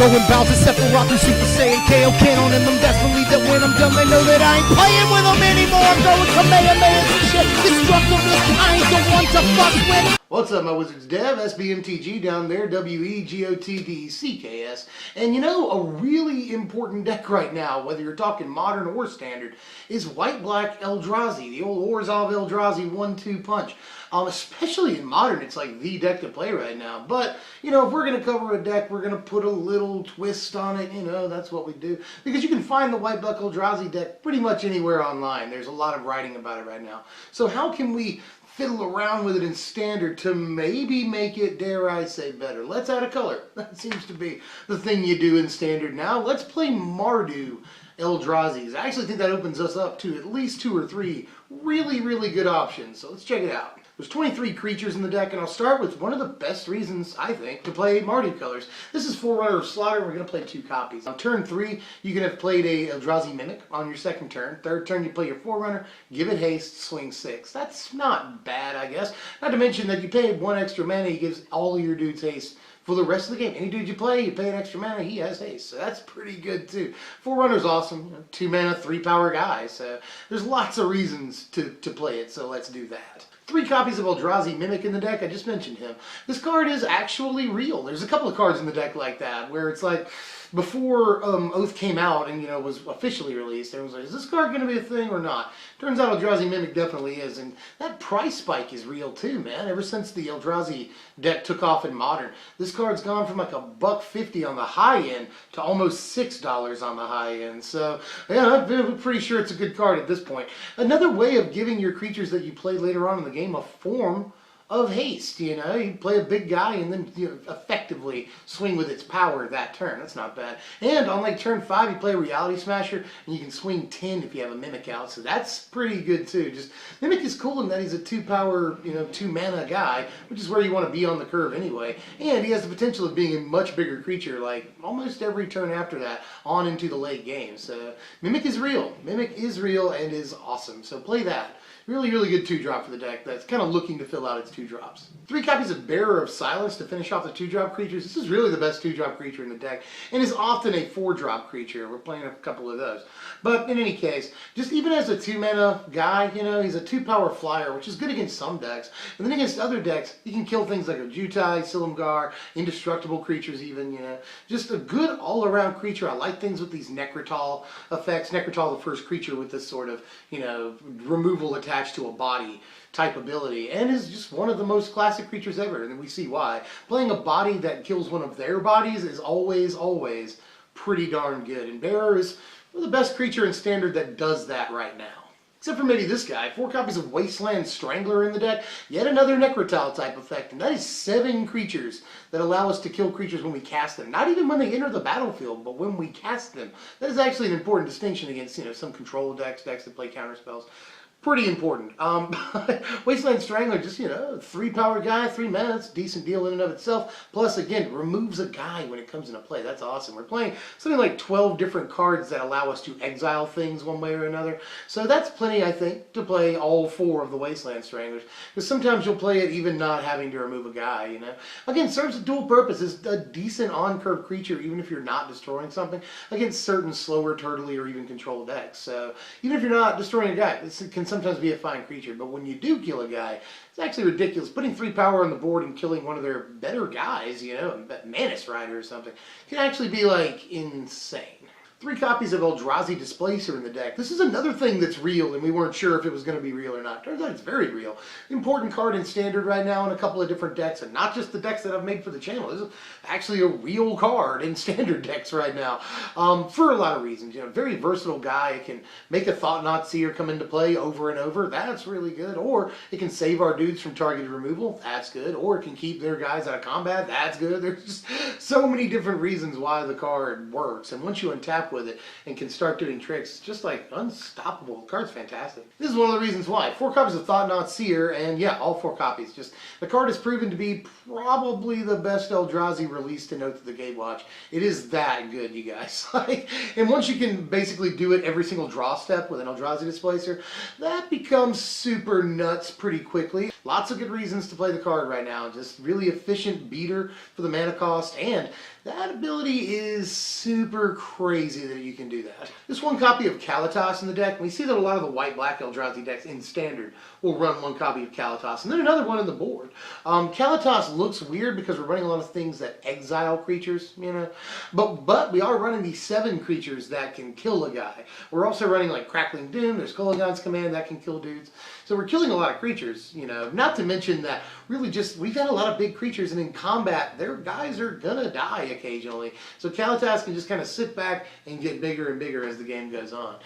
going Bowser, Sephiroth, and Super Saiyan KO Canon, and them best believe that when I'm done, they know that I ain't playing with them anymore. I'm going Kamehameha and shit. Destructiveness, I ain't the one to fuck with. What's up, my Wizards Dev? SBMTG down there, WEGOTDCKS. And you know, a really important deck right now, whether you're talking modern or standard, is white-black Eldrazi, the old Orzhov Eldrazi 1-2 punch. Especially in modern, it's like the deck to play right now. But, you know, if we're going to cover a deck, we're going to put a little twist on it, you know, that's what we do. Because you can find the white-black Eldrazi deck pretty much anywhere online. There's a lot of writing about it right now. So how can we fiddle around with it in standard to maybe make it, dare I say, better? Let's add a color. That seems to be the thing you do in standard now. Let's play Mardu Eldrazi's. I actually think that opens us up to at least 2 or 3 really, really good options. So let's check it out. There's 23 creatures in the deck, and I'll start with one of the best reasons, I think, to play Mardu colors. This is Forerunner of Slaughter. We're going to play 2 copies. On turn 3, you can have played a Eldrazi Mimic on your second turn. Third turn, you play your Forerunner, give it haste, swing 6. That's not bad, I guess. Not to mention that you pay 1 extra mana, he gives all of your dudes haste for the rest of the game. Any dude you play, you pay an extra mana, he has haste. So that's pretty good too. Forerunner's awesome. 2 mana, 3 power guy. So there's lots of reasons to play it, so let's do that. 3 copies of Eldrazi Mimic in the deck. I just mentioned him. This card is actually real. There's a couple of cards in the deck like that where it's like, before Oath came out and, you know, was officially released, everyone's like, is this card going to be a thing or not? Turns out Eldrazi Mimic definitely is, and that price spike is real too, man. Ever since the Eldrazi deck took off in Modern, this card's gone from like $1.50 on the high end to almost $6 on the high end. So, yeah, I'm pretty sure it's a good card at this point. Another way of giving your creatures that you play later on in the game a form of haste, you know, you play a big guy and then, you know, effectively swing with its power that turn. That's not bad. And on like turn 5, you play a Reality Smasher and you can swing 10 if you have a Mimic out. So that's pretty good too. Just Mimic is cool in that he's a 2 power, you know, 2 mana guy, which is where you want to be on the curve anyway. And he has the potential of being a much bigger creature, like almost every turn after that on into the late game. So Mimic is real. Mimic is real and is awesome. So play that. Really, really good 2-drop for the deck that's kind of looking to fill out its 2-drops. 3 copies of Bearer of Silence to finish off the 2-drop creatures. This is really the best 2-drop creature in the deck and is often a 4-drop creature. We're playing a couple of those. But in any case, just even as a 2-mana guy, you know, he's a 2-power flyer, which is good against some decks. And then against other decks, you can kill things like a Jutai, Silumgar, indestructible creatures even, you know. Just a good all-around creature. I like things with these Necrotal effects. Necrotal, the first creature with this sort of, you know, removal attached to a body type ability, and is just one of the most classic creatures ever, and we see why. Playing a body that kills one of their bodies is always, always pretty darn good, and Bearer is the best creature in Standard that does that right now. Except for maybe this guy. 4 copies of Wasteland Strangler in the deck. Yet another Necrotal type effect. And that is 7 creatures that allow us to kill creatures when we cast them. Not even when they enter the battlefield, but when we cast them. That is actually an important distinction against, you know, some control decks that play counter spells. Pretty important. Wasteland Strangler, just, you know, 3-power guy, 3 mana, it's a decent deal in and of itself. Plus, again, removes a guy when it comes into play. That's awesome. We're playing something like 12 different cards that allow us to exile things one way or another. So that's plenty, I think, to play all 4 of the Wasteland Stranglers. Because sometimes you'll play it even not having to remove a guy, you know. Again, serves a dual purpose. It's a decent on-curve creature, even if you're not destroying something, against certain slower, turtly, or even control decks. So even if you're not destroying a guy, it can sometimes be a fine creature, but when you do kill a guy, it's actually ridiculous. Putting 3 power on the board and killing one of their better guys, you know, Manus Rider or something, can actually be like insane. 3 copies of Eldrazi Displacer in the deck. This is another thing that's real, and we weren't sure if it was going to be real or not. Turns out it's very real. Important card in Standard right now in a couple of different decks, and not just the decks that I've made for the channel. This is actually a real card in Standard decks right now, for a lot of reasons. You know, very versatile guy. It can make a Thought-Knot Seer come into play over and over. That's really good. Or it can save our dudes from targeted removal. That's good. Or it can keep their guys out of combat. That's good. There's just so many different reasons why the card works, and once you untap with it and can start doing tricks, it's just like unstoppable. The card's fantastic. This is one of the reasons why. 4 copies of Thought-Knot Seer, and yeah, all 4 copies. Just the card has proven to be probably the best Eldrazi released in Oath of the Gatewatch. It is that good, you guys. And once you can basically do it every single draw step with an Eldrazi Displacer, that becomes super nuts pretty quickly. Lots of good reasons to play the card right now. Just really efficient beater for the mana cost, and that ability is super crazy that you can do that. Just one copy of Kalitas in the deck. We see that a lot of the white-black Eldrazi decks in Standard will run one copy of Kalitas, and then another one on the board. Kalitas looks weird because we're running a lot of things that exile creatures, you know, but we are running these 7 creatures that can kill a guy. We're also running like Crackling Doom, there's Kolaghan's Command that can kill dudes. So we're killing a lot of creatures, you know, not to mention that really just, we've got a lot of big creatures, and in combat, their guys are gonna die occasionally. So Kalitas can just kind of sit back and get bigger and bigger as the game goes on.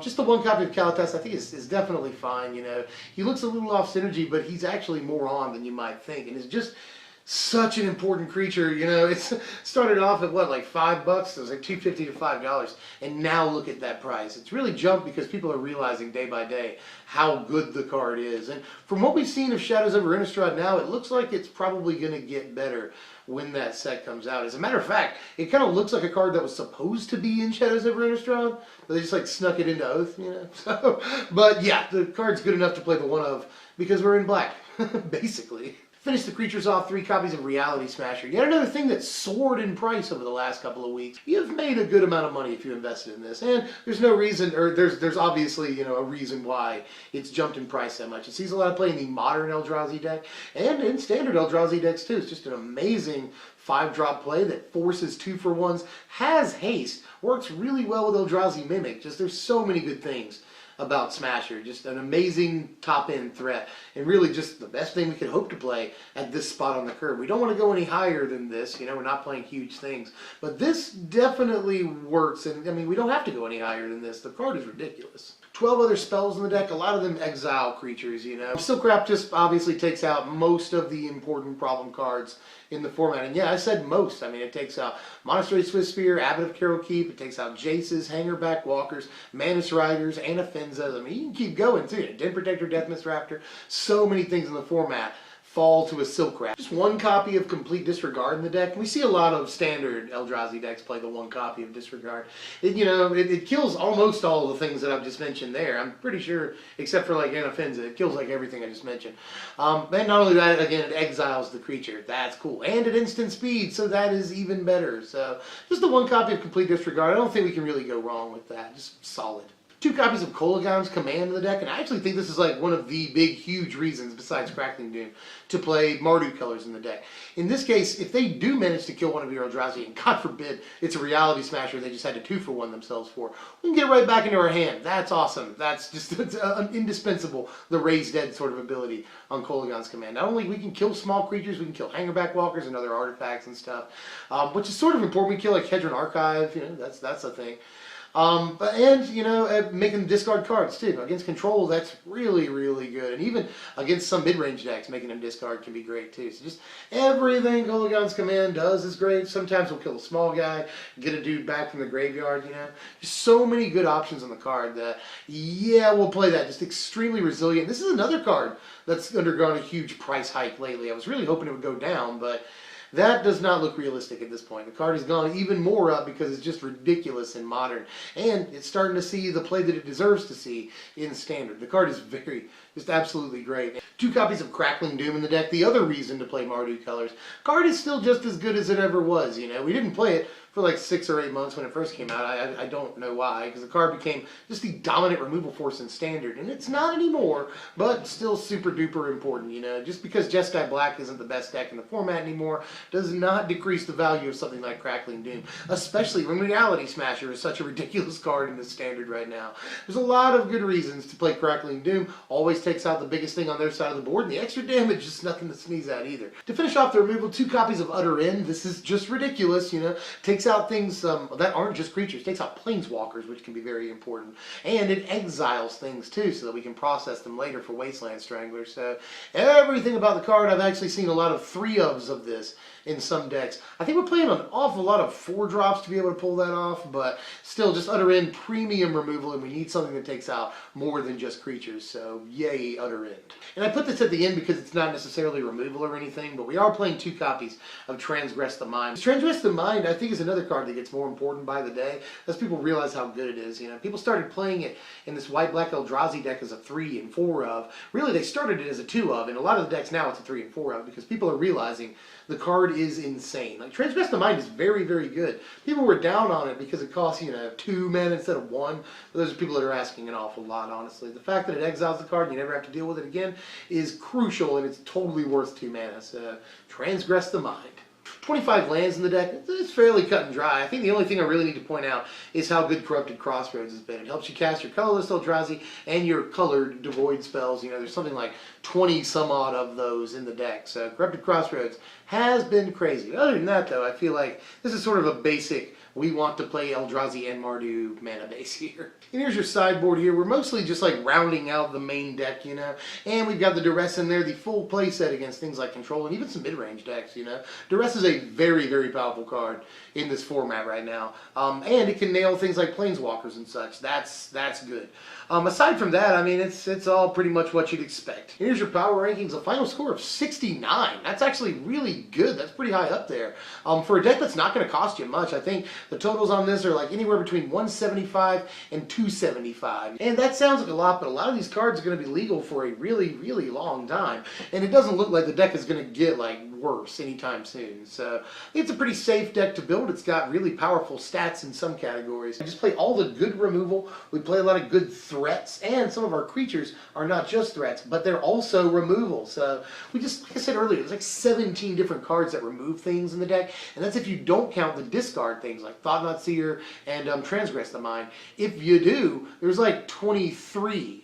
Just the one copy of Kalitas I think is definitely fine, you know. He looks a little off synergy, but he's actually more on than you might think, and is just such an important creature, you know. It's started off at what, like $5? It was like $2.50 to $5, and now look at that price. It's really jumped because people are realizing day by day how good the card is. And from what we've seen of Shadows over Innistrad now, it looks like it's probably going to get better when that set comes out. As a matter of fact, it kind of looks like a card that was supposed to be in Shadows over Innistrad, but they just like snuck it into Oath, you know. So, but yeah, the card's good enough to play the one of because we're in black, basically. Finish the creatures off, 3 copies of Reality Smasher. Yet another thing that soared in price over the last couple of weeks. You've made a good amount of money if you invested in this, and there's no reason, or there's obviously, you know, a reason why it's jumped in price that much. It sees a lot of play in the modern Eldrazi deck, and in standard Eldrazi decks too. It's just an amazing 5-drop play that forces 2-for-1s, has haste, works really well with Eldrazi Mimic. Just there's so many good things about Smasher. Just an amazing top-end threat, and really just the best thing we could hope to play at this spot on the curve. We don't want to go any higher than this, you know, we're not playing huge things, but this definitely works, and I mean, we don't have to go any higher than this. The card is ridiculous. 12 other spells in the deck, a lot of them exile creatures, you know. Silkrap just obviously takes out most of the important problem cards in the format. And yeah, I said most. I mean, it takes out Monastery Swiftspear, Abbot of Carroll Keep, it takes out Jaces, Hangerback Walkers, Manus Riders, Anafenzas. I mean, you can keep going too. Den Protector, Deathmist Raptor, so many things in the format fall to a Silkrap. Just one copy of Complete Disregard in the deck. We see a lot of standard Eldrazi decks play the one copy of Disregard. It kills almost all the things that I've just mentioned there. I'm pretty sure, except for like Anafenza, it kills like everything I just mentioned. And not only that, again, it exiles the creature. That's cool. And at instant speed, so that is even better. So just the one copy of Complete Disregard. I don't think we can really go wrong with that. Just solid. 2 copies of Kolaghan's Command in the deck, and I actually think this is like one of the big, huge reasons, besides Crackling Doom, to play Mardu colors in the deck. In this case, if they do manage to kill one of your Eldrazi, and God forbid it's a Reality Smasher they just had to 2-for-1 themselves for, we can get it right back into our hand. That's awesome. That's just indispensable, the Raise Dead sort of ability on Kolaghan's Command. Not only we can kill small creatures, we can kill Hangerback Walkers and other artifacts and stuff, which is sort of important. We kill like Hedron Archive, you know, that's a thing. And, you know, making them discard cards, too. Against control, that's really, really good. And even against some mid-range decks, making them discard can be great, too. So just everything Kolaghan's Command does is great. Sometimes we'll kill a small guy, get a dude back from the graveyard, you know. Just so many good options on the card that, yeah, we'll play that. Just extremely resilient. This is another card that's undergone a huge price hike lately. I was really hoping it would go down, but that does not look realistic at this point. The card has gone even more up because it's just ridiculous in Modern. And it's starting to see the play that it deserves to see in Standard. The card is just absolutely great. 2 copies of Crackling Doom in the deck. The other reason to play Mardu colors. Card is still just as good as it ever was, you know. We didn't play it for like 6 or 8 months when it first came out. I don't know why, because the card became just the dominant removal force in Standard, and it's not anymore, but still super duper important, you know. Just because Jeskai Black isn't the best deck in the format anymore does not decrease the value of something like Crackling Doom, especially when Reality Smasher is such a ridiculous card in the Standard right now. There's a lot of good reasons to play Crackling Doom. Always takes out the biggest thing on their side of the board, and the extra damage is nothing to sneeze at either. To finish off the removal, 2 copies of Utter End. This is just ridiculous, you know. Takes out things that aren't just creatures. Takes out planeswalkers, which can be very important. And it exiles things too, so that we can process them later for Wasteland Strangler. So everything about the card, I've actually seen a lot of 3-ofs of this in some decks. I think we're playing an awful lot of 4-drops to be able to pull that off, but still just Utter End premium removal, and we need something that takes out more than just creatures, so yay Utter End. And I put this at the end because it's not necessarily removal or anything, but we are playing 2 copies of Transgress the Mind. Transgress the Mind, I think, is another card that gets more important by the day as people realize how good it is. You know, people started playing it in this white-black Eldrazi deck as a 3 and 4 of. Really, they started it as a 2 of, and a lot of the decks now it's a 3 and 4 of because people are realizing the card is insane. Like, Transgress the Mind is very, very good. People were down on it because it costs, you know, 2 mana instead of 1. But those are people that are asking an awful lot, honestly. The fact that it exiles the card and you never have to deal with it again is crucial, and it's totally worth 2 mana. So, Transgress the Mind. 25 lands in the deck, it's fairly cut and dry. I think the only thing I really need to point out is how good Corrupted Crossroads has been. It helps you cast your colorless Eldrazi and your colored Devoid spells. You know, there's something like 20 some odd of those in the deck. So Corrupted Crossroads has been crazy. Other than that, though, I feel like this is sort of a basic, we want to play Eldrazi and Mardu mana base here. And here's your sideboard here. We're mostly just like rounding out the main deck, you know. And we've got the Duress in there, the full play set against things like Control and even some mid-range decks, you know. Duress is a very, very powerful card in this format right now. And it can nail things like Planeswalkers and such. That's good. Aside from that, I mean, it's all pretty much what you'd expect. Here's your power rankings. A final score of 69. That's actually really good. That's pretty high up there. For a deck that's not going to cost you much, I think the totals on this are like anywhere between 175 and 275. And that sounds like a lot, but a lot of these cards are going to be legal for a really, really long time. And it doesn't look like the deck is going to get like worse anytime soon. So it's a pretty safe deck to build. It's got really powerful stats in some categories. We just play all the good removal. We play a lot of good threats, and some of our creatures are not just threats, but they're also removal. So we just, like I said earlier, there's like 17 different cards that remove things in the deck, and that's if you don't count the discard things like Thought-Knot Seer and Transgress the Mind. If you do, there's like 23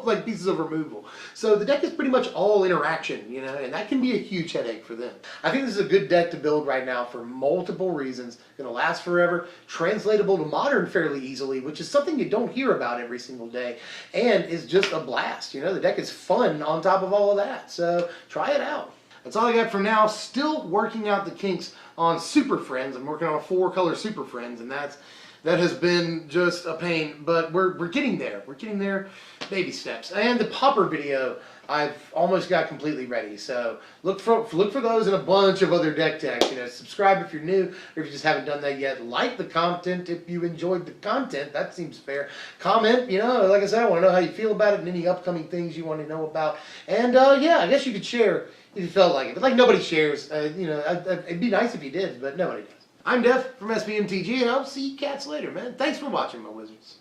like pieces of removal. So the deck is pretty much all interaction, you know, and that can be a huge headache for them. I think this is a good deck to build right now for multiple reasons. Going to last forever, translatable to Modern fairly easily, which is something you don't hear about every single day, and is just a blast. You know, the deck is fun on top of all of that, so try it out. That's all I got for now. Still working out the kinks on Super Friends. I'm working on a 4-color Super Friends, and that has been just a pain, but we're getting there. We're getting there, baby steps. And the Pauper video, I've almost got completely ready. So look for those and a bunch of other deck techs. You know, subscribe if you're new, or if you just haven't done that yet. Like the content if you enjoyed the content. That seems fair. Comment. You know, like I said, I want to know how you feel about it and any upcoming things you want to know about. And yeah, I guess you could share if you felt like it. But like nobody shares. You know, it'd be nice if you did, but nobody does. I'm Dev from SBMTG, and I'll see you cats later, man. Thanks for watching, my wizards.